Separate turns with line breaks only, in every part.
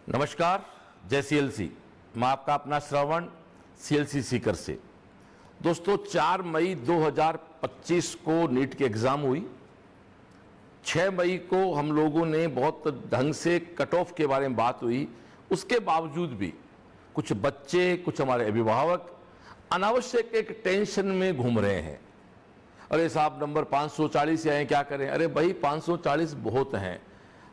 नमस्कार, जय सीएलसी। मैं आपका अपना श्रवण सीएलसी सीकर से। दोस्तों 4 मई 2025 को नीट की एग्जाम हुई। 6 मई को हम लोगों ने बहुत ढंग से कट ऑफ के बारे में बात हुई। उसके बावजूद भी कुछ बच्चे, कुछ हमारे अभिभावक अनावश्यक एक टेंशन में घूम रहे हैं। अरे साहब नंबर 540 आए, क्या करें? अरे भाई 540 बहुत हैं।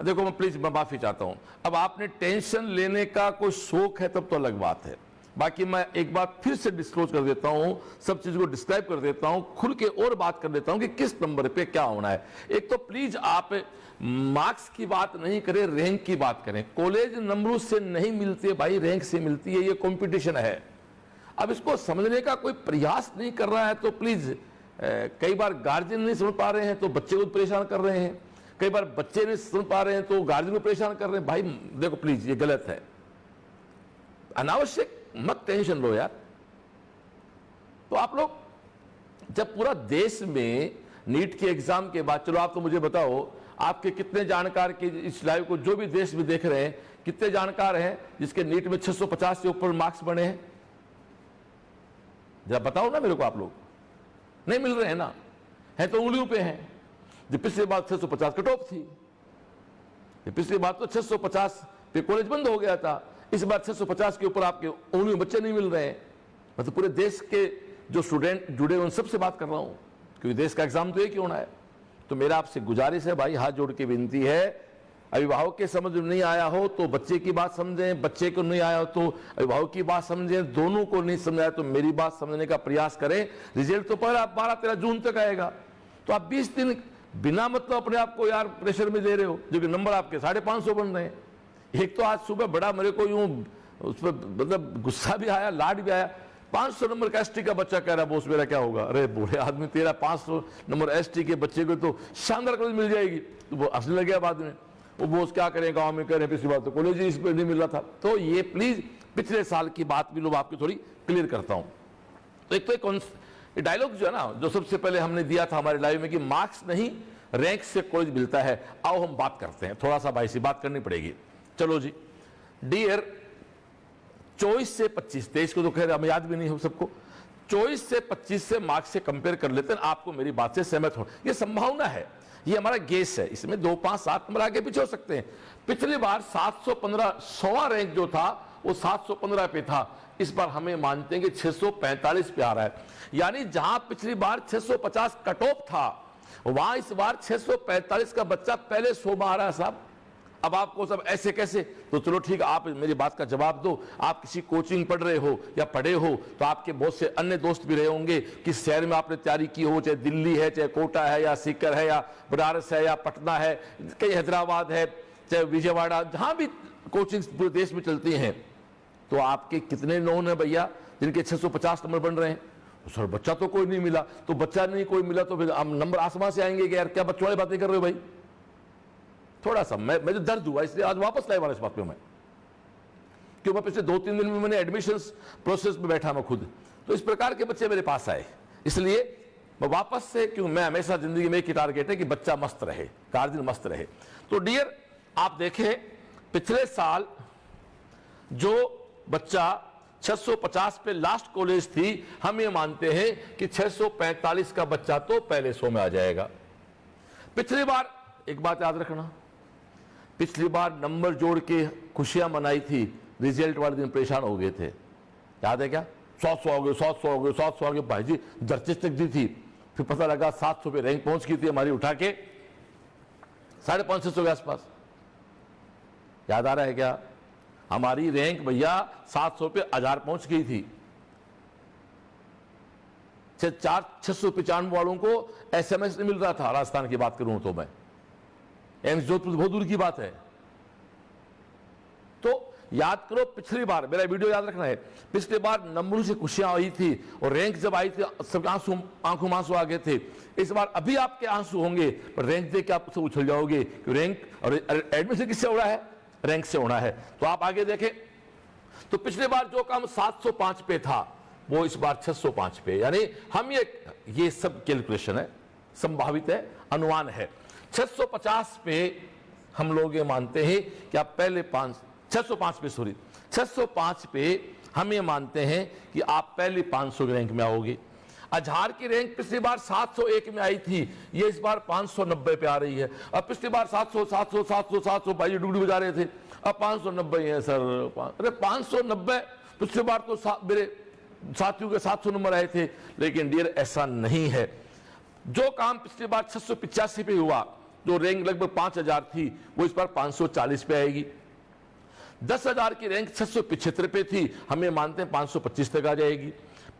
देखो मैं माफी चाहता हूं। अब आपने टेंशन लेने का कोई शौक है तब तो अलग बात है। बाकी मैं एक बार फिर से डिस्क्लोज कर देता हूं, सब चीज को डिस्क्राइब कर देता हूं, खुल के और बात कर देता हूं कि किस नंबर पे क्या होना है। एक तो प्लीज आप मार्क्स की बात नहीं करें, रैंक की बात करें। कॉलेज नंबरों से नहीं मिलती है भाई, रैंक से मिलती है। ये कंपटीशन है। अब इसको समझने का कोई प्रयास नहीं कर रहा है तो प्लीज, कई बार गार्जियन नहीं समझ पा रहे हैं तो बच्चे को परेशान कर रहे हैं, कई बार बच्चे नहीं सुन पा रहे हैं तो गार्जियन को परेशान कर रहे हैं। भाई देखो प्लीज, ये गलत है। अनावश्यक मत टेंशन लो यार। तो आप लोग जब पूरा देश में नीट के एग्जाम के बाद, चलो आप तो मुझे बताओ आपके कितने जानकार के इस लाइव को जो भी देश में देख रहे हैं, कितने जानकार हैं जिसके नीट में 650 से ऊपर मार्क्स बने हैं? जरा बताओ ना मेरे को। आप लोग नहीं मिल रहे हैं ना, है तो उंगलियों पे हैं। जो पिछली बार 650 कट ऑफ थी, पिछली बार तो 650 पे कॉलेज बंद हो गया था। इस बार 650 के ऊपर आपके उंगलियों बच्चे नहीं मिल रहे हैं। मैं तो पूरे देश के जो स्टूडेंट जुड़े उन सबसे बात कर रहा हूं, क्योंकि देश का एग्जाम तो एक ही होना है। तो मेरा आपसे गुजारिश है भाई, हाथ जोड़ के विनती है, अभिभावक के समझ में नहीं आया हो तो बच्चे की बात समझें, बच्चे को नहीं आया हो तो अभिभावक की बात समझें, दोनों को नहीं समझाया तो मेरी बात समझने का प्रयास करें। रिजल्ट तो पहले 12-13 जून तक आएगा। तो आप 20 दिन बिना मतलब अपने आप को यार प्रेशर में दे रहे हो, जो कि नंबर आपके 550 बन रहे हैं। एक तो आज सुबह बड़ा मेरे को यूं उस पर मतलब गुस्सा भी आया, लाड भी आया। 500 नंबर का एसटी का बच्चा कह रहा है बोस मेरा क्या होगा? अरे बूढ़े आदमी, तेरा 500 नंबर एसटी के बच्चे को तो शानदार कॉलेज मिल जाएगी। तो वो हंसने लग गया बाद में। वो बोस क्या करें, गाँव में कह रहे हैं, पिछली बार तो कॉलेज इस पर नहीं मिल रहा था। तो ये प्लीज पिछले साल की बात भी लोग आपकी थोड़ी क्लियर करता हूँ। तो एक तो ये डायलॉग जो है ना, जो सबसे पहले हमने दिया था हमारे लाइव में कि मार्क्स नहीं रैंक से कॉलेज मिलता है। आओ हम बात करते हैं, थोड़ा सा भाई सी बात करनी पड़ेगी। चलो जी डियर, 24 से 25, 23 को तो खैर हमें याद भी नहीं हो सबको। 24 से 25 से मार्क्स से कंपेयर कर लेते हैं। आपको मेरी बात से सहमत हो, ये संभावना है, ये हमारा गेस है। इसमें 2, 5, 7 नंबर आगे पीछे हो सकते हैं। पिछली बार 715 100वां रैंक जो था वो 715 पे था। इस बार हमें मानते हैं कि 645 पे आ रहा है। यानी जहां पिछली बार 650 कट ऑफ था, वहां इस बार 645 का बच्चा पहले 100 में आ रहा है साहब। अब आपको सब ऐसे कैसे? तो चलो ठीक है, आप मेरी बात का जवाब दो। आप किसी कोचिंग पढ़ रहे हो या पढ़े हो तो आपके बहुत से अन्य दोस्त भी रहे होंगे। किस शहर में आपने तैयारी की हो, चाहे दिल्ली है, चाहे कोटा है, या सीकर है, या बनारस है, या पटना है, कहीं हैदराबाद है, चाहे विजयवाड़ा, जहां भी कोचिंग पूरे देश में चलती हैं। तो आपके कितने नोन है भैया जिनके 650 नंबर बन रहे हैं? सर बच्चा तो कोई नहीं मिला। तो बच्चा नहीं कोई मिला तो फिर नंबर आसमान से आएंगे कि यार क्या बच्चों वाली बातें कर रहे हो भाई? थोड़ा सा मैं जो दर्द हुआ इसलिए आज वापस लाए वाला इस बात पे मैं, क्यों मैं पिछले 2-3 दिन में मैंने एडमिशंस प्रोसेस में बैठा मैं खुद, तो इस प्रकार के बच्चे मेरे पास आए। इसलिए मैं वापस से, क्यों मैं हमेशा जिंदगी में एक ही टारगेट है कि बच्चा मस्त रहे, गार्जियन मस्त रहे। तो डियर आप देखें, पिछले साल जो बच्चा 650 पे लास्ट कॉलेज थी, हम ये मानते हैं कि 645 का बच्चा तो पहले 100 में आ जाएगा। पिछली बार एक बात याद रखना, पिछली बार नंबर जोड़ के खुशियां मनाई थी, रिजल्ट वाले दिन परेशान हो गए थे। याद है क्या? 700 हो गए, 700 हो गए, 700 हो गए भाई जी, दर्चिस तक दी थी। फिर पता लगा 700 पे रैंक पहुंच गई थी हमारी, उठा के 550 के आसपास। याद आ रहा है क्या? हमारी रैंक भैया 700 पे 1000 पहुंच गई थी। 695 वालों को एसएमएस नहीं मिल रहा था। राजस्थान की बात करूं तो मैं, एम्स जोधपुर बहुत दूर की बात है। तो याद करो पिछली बार, मेरा वीडियो याद रखना है, पिछली बार नंबरों से खुशियां आई थी और रैंक जब आई थी सबके आंखों में आंसू आ गए थे। इस बार अभी आपके आंसू होंगे पर रैंक देख के आप उछल जाओगे। रैंक और एडमिशन किससे हो रहा है? रैंक से होना है। तो आप आगे देखें, तो पिछली बार जो काम 705 पे था वो इस बार 605 पे, यानी हम ये सब कैलकुलेशन है, संभावित है, अनुमान है। 650 पे हम लोग ये मानते हैं कि आप पहले 605 पे, सॉरी 605 पे हम ये मानते हैं कि आप पहले 500 के रैंक में आओगे। अजहार की रैंक पिछली बार 701 में आई थी, ये इस बार 590 पे आ रही है। अब पिछली बार 700 700 700 700 भाई डुगडू बजा रहे थे, अब 590 है सर। अरे 590, पिछली बार तो मेरे साथियों के 700 नंबर आए थे। लेकिन डियर ऐसा नहीं है। जो काम पिछली बार 685 पे हुआ, जो रैंक लगभग 5000 थी, वो इस बार 540 पे आएगी। 10,000 की रैंक 675 पे थी, हम ये मानते हैं 525 तक आ जाएगी।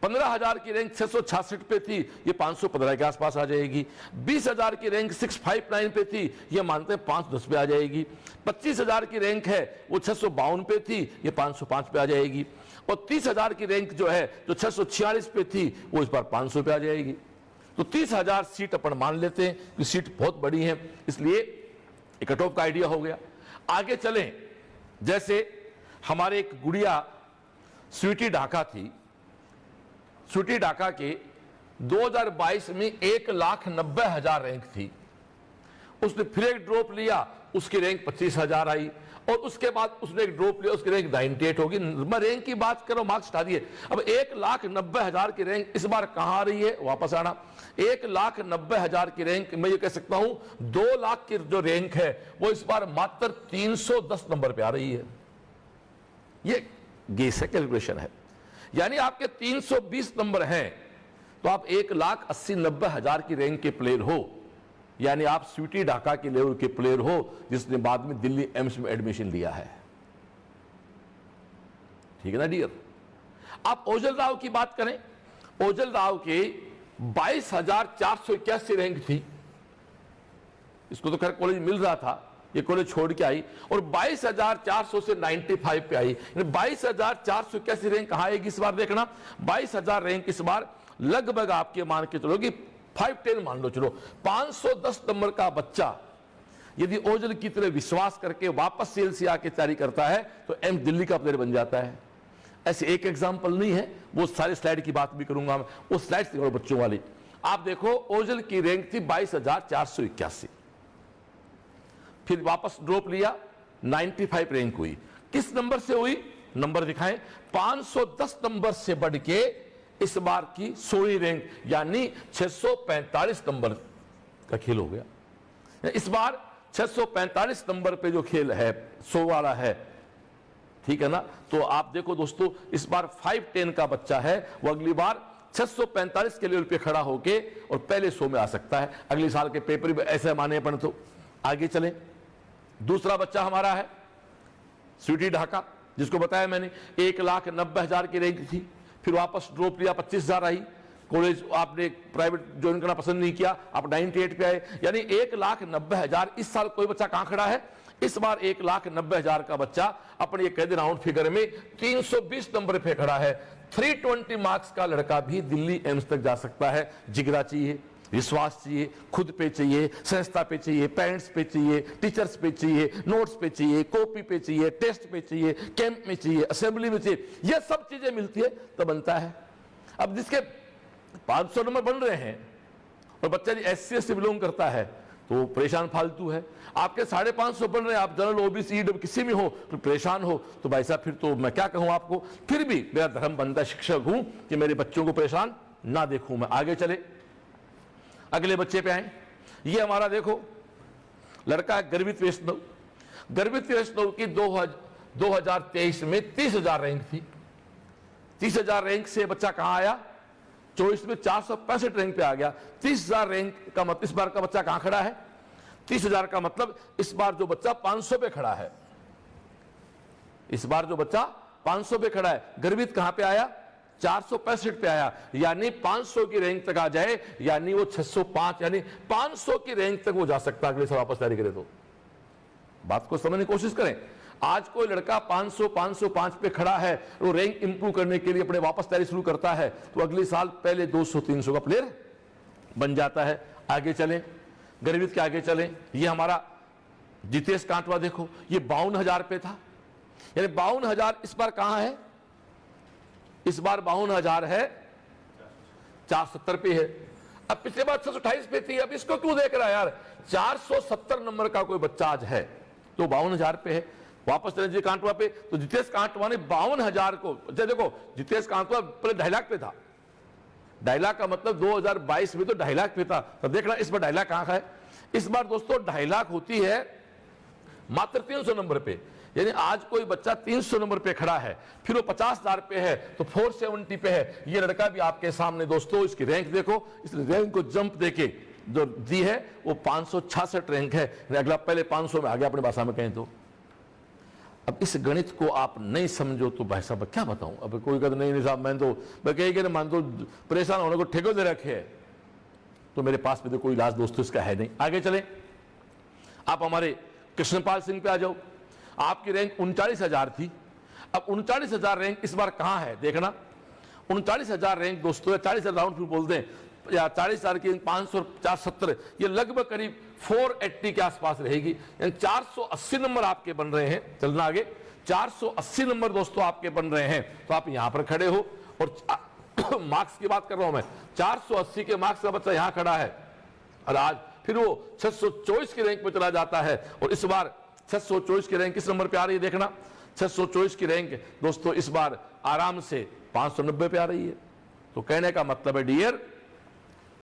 15,000 की रैंक 666 पे थी, ये 515 के आसपास आ जाएगी। 20,000 की रैंक 659 पे थी, ये मानते हैं 510 पे आ जाएगी। 25,000 की रैंक है वो 652 पे थी, ये 505 पे आ जाएगी। और 30,000 की रैंक जो है, जो 646 पे थी, वो इस बार 500 पे आ जाएगी। तो 30,000 सीट अपन मान लेते हैं कि सीट बहुत बड़ी है, इसलिए कट ऑफ का आइडिया हो गया। आगे चलें, जैसे हमारे एक गुड़िया स्वीटी ढाका थी। स्वीटी ढाका के 2022 में 1,90,000 रैंक थी। उसने फिर एक ड्रॉप लिया, उसकी रैंक 25,000 आई, और उसके बाद उसने एक ड्रॉप लिया, उसकी रैंक 98 होगी। मैं रैंक की बात कर रहा हूं, मार्क्स हटा दिए। अब 1,90,000 की रैंक इस बार कहां आ रही है, वापस आना। 1,90,000 की रैंक, मैं ये कह सकता हूं 2 लाख की जो रैंक है, वो इस बार मात्र 310 नंबर पे आ रही है। ये गेस है, कैलकुलेशन है। यानी आपके 320 नंबर हैं, तो आप 1,80,90,000 की रैंक के प्लेयर हो। यानी आप स्वीटी ढाका के लेवल के प्लेयर हो, जिसने बाद में दिल्ली एम्स में एडमिशन लिया है। ठीक है ना डियर। आप ओजल राव की बात करें, ओजल राव के 22,481 रैंक थी। इसको तो खैर कॉलेज मिल रहा था, ये कॉलेज छोड़ के आई, और 22,400 से 95 पे आई। 22,481 रैंक कहां आएगी इस बार, देखना। 22,000 रैंक इस बार लगभग आपके मान के चलो कि 510 मान लो, चलो 510 नंबर का बच्चा यदि ओजल की तरह विश्वास करके वापस सेल से आके तैयारी करता है, तो एम्स दिल्ली का प्लेयर बन जाता है। ऐसे एक एग्जांपल नहीं है, वो सारे स्लाइड की बात भी करूंगा मैं, वो स्लाइड बच्चों वाली। आप देखो, ओजल की रैंक थी 22,481, फिर वापस ड्रॉप लिया, 95 रैंक हुई। किस नंबर से हुई, नंबर दिखाएं। 510 नंबर से बढ़ के इस बार की 100वीं रैंक, यानी 645 नंबर का खेल हो गया। इस बार 645 नंबर पे जो खेल है 100 वाला है, ठीक है ना। तो आप देखो दोस्तों, इस बार 510 का बच्चा है, वो अगली बार 645 के लेवल पे खड़ा होके और पहले 100 में आ सकता है। अगले साल के पेपर में ऐसे माने पड़े। तो आगे चलें, दूसरा बच्चा हमारा है स्वीटी ढाका, जिसको बताया मैंने 1,90,000 की रैंक थी, फिर वापस ड्रॉप लिया, 25,000 आई। कॉलेज आपने प्राइवेट ज्वाइन करना पसंद नहीं किया, आप 98 पे आए, यानी 1,90,000। इस साल कोई बच्चा कहां खड़ा है, इस बार 1,90,000 का बच्चा अपने ये कह दे राउंड फिगर में 320 नंबर पे खड़ा है। 320 मार्क्स का लड़का भी दिल्ली एम्स तक जा सकता है। जिगरा चाहिए, विश्वास चाहिए, खुद पे चाहिए, संस्था पे चाहिए, पेरेंट्स पे चाहिए, टीचर्स पे चाहिए, नोट्स पे चाहिए, कॉपी पे चाहिए, टेस्ट पे चाहिए, कैंप में चाहिए, असेंबली में चाहिए। ये सब चीजें मिलती है तो बनता है। अब जिसके 500 नंबर बन रहे हैं और बच्चा SC से बिलोंग करता है, तो परेशान फालतू है। आपके 550 बन रहे हैं, आप जनरल OBC किसी में हो तो परेशान हो, तो भाई साहब फिर तो मैं क्या कहूं आपको। फिर भी मेरा धर्म बनता, शिक्षक हूं, कि मेरे बच्चों को परेशान ना देखूं मैं। आगे चले, अगले बच्चे पे आए। ये हमारा देखो लड़का गर्वित वैष्णव। गर्वित वैष्णव की 2023 में 30,000 रैंक थी। 30,000 रैंक से बच्चा कहां आया, 24 में 465 रैंक पे आ गया। 30,000 रैंक का मतलब इस बार का बच्चा कहां खड़ा है, 30,000 का मतलब इस बार जो बच्चा 500 पे खड़ा है। इस बार जो बच्चा 500 पे खड़ा है, गर्वित कहां पे आया, 465 पे आया। यानी 500 की रैंक तक आ जाए, यानी वो 605, यानी 500 की रैंक तक वो जा सकता है अगले साल वापस तैयारी करे तो। बात को समझने की कोशिश करें। आज कोई लड़का 500 505 पे खड़ा है, वो रैंक इंप्रूव करने के लिए अपने वापस तैयारी शुरू करता है, तो अगले साल पहले 200 300 का प्लेयर बन जाता है। आगे चलें, गर्वित के आगे चलें। ये हमारा जितेश कांटवा देखो, ये 52,000 पे था, यानी 52,000 इस बार कहां है, इस बार 52,000 है, 470 पे है। अब पिछले बार 628 पे थी, अब इसको क्यों देख रहा है यार। 470 नंबर का कोई बच्चा आज है तो 52,000 पे है। वापस चले जी कांटवा पे, तो जितेश कांटवा ने 52,000 को, देखो जितेश कांटवा पहले 2.5 लाख पे था, 2.5 लाख का मतलब 2022 में तो 2.5 लाख पे था, तो देखना इस बार 2.5 लाख कहां है। इस बार दोस्तों 2.5 लाख होती है मात्र 300 नंबर पे, यानी आज कोई बच्चा 300 नंबर पे खड़ा है, फिर वो 50,000 पे है तो 470 पे है। ये लड़का भी आपके सामने दोस्तों, इसकी रैंक देखो, इस रैंक को जंप देके जो दी है वो 566 रैंक है, अगला पहले 500 में आ गया अपनी भाषा में कहें तो। अब इस गणित को आप नहीं समझो तो भाई साहब क्या बताऊं। अब कोई कहता नहीं साहब मैं तो कहेगी ना, मान तो परेशान होने को ठेके दे रखे है, तो मेरे पास में तो कोई इलाज दोस्तों इसका है नहीं। आगे चले, आप हमारे कृष्णपाल सिंह पे आ जाओ, आपकी रैंक 39,000 थी, अब 39,000 रैंक इस बार कहां है देखना। 39,000 रैंक दोस्तों, 40,000 राउंड फिर बोल दें या 40,000 की 570, ये लगभग करीब 480 के आसपास रहेगी, यानी 480 नंबर आपके बन रहे हैं। चलना आगे, 480 नंबर दोस्तों आपके बन रहे हैं, तो आप यहां पर खड़े हो। और मार्क्स की बात कर रहा हूं मैं, 480 के मार्क्स का बच्चा यहां खड़ा है, और आज फिर वो 624 की रैंक पे चला जाता है, और इस बार 624 की रैंक किस नंबर पे आ रही है देखना। 624 की रैंक दोस्तों इस बार आराम से 590 पे आ रही है। तो कहने का मतलब है डियर